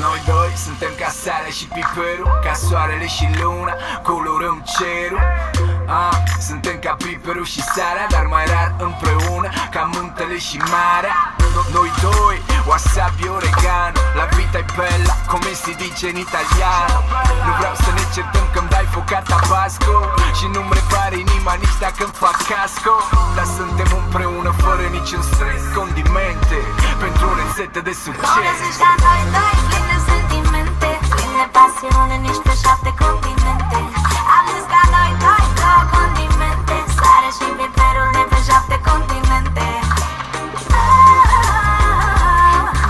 Noi doi suntem ca sarea și piperul, ca soarele și luna, colorăm cerul. Suntem ca piperul și sarea, dar mai rar împreună, ca muntele și marea. Noi doi, wasabi oregano, la vita e bella, come si dice in italiano. Nu vreau să ne certăm că-mi dai focat tabasco și nu-mi repare inima nici dacă-mi fac casco. Dar suntem împreună fără niciun stres, condimente pentru o rețetă de succes. Ora zici ca noi doi, plin de sentimente, plin de pasiune, nici pe 7 continente. Am zis ca noi doi, două condimente, sare și piperul de pe 7 continente.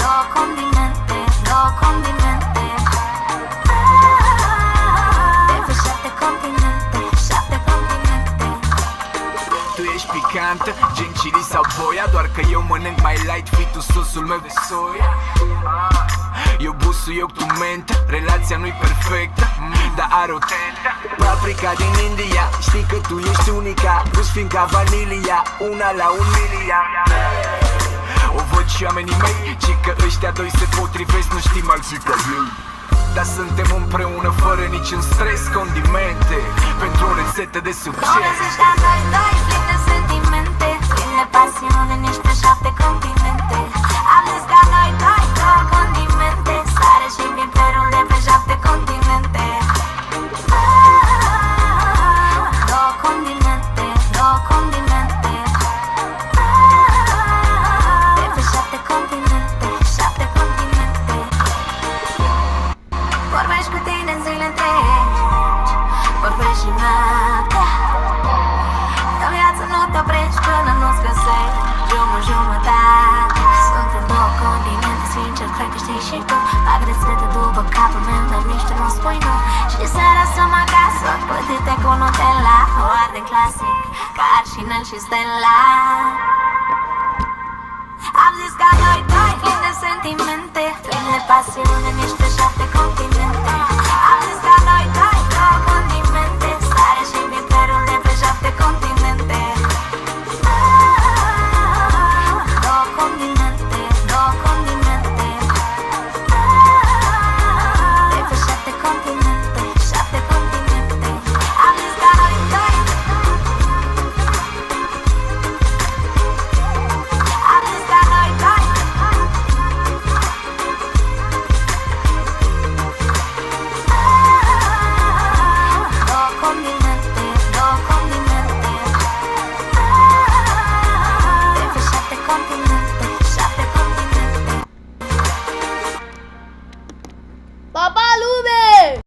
Două condimente, două condimente, de pe 7 continente, 7 continente. Tu ești picantă, gen chili sau boia, doar că eu mănânc mai light, fii tu sosul meu de soia. Eu busul, eu tu mentă, relația nu-i perfectă, dar are o tentă. Paprika din India, știi că tu ești unica, plus fiind ca vanilia, una la 1 miliard. O văd și oamenii mei, ci că ăștia doi se potrivesc, nu știm alții ca ei. Dar suntem împreună fără niciun stres, condimente pentru o rețetă de succes. Ora zici ca noi doi, plin de sentimente, plin de pasiune, nici pe 7 continente. Am zis ca noi doi, două condimente, sare și piperul de pe 7 continente. Două condimente, două condimente, de pe 7 continente, 7 continente. Vorbești cu tine în zile întregi, vorbești și noaptea. În viață nu te oprești până nu-ți găsești jumătate. Suntem două continente, sincer, cred că știi și tu. Fac rețete după capul meu, dar nici tu nu spui nu. Și seara stăm acasă, pătite cu Nutella, o arde clasic, ca Arșinel și Stella. Am zis ca noi doi, plin de sentimente, plin de pasiune, nici pe 7 continente.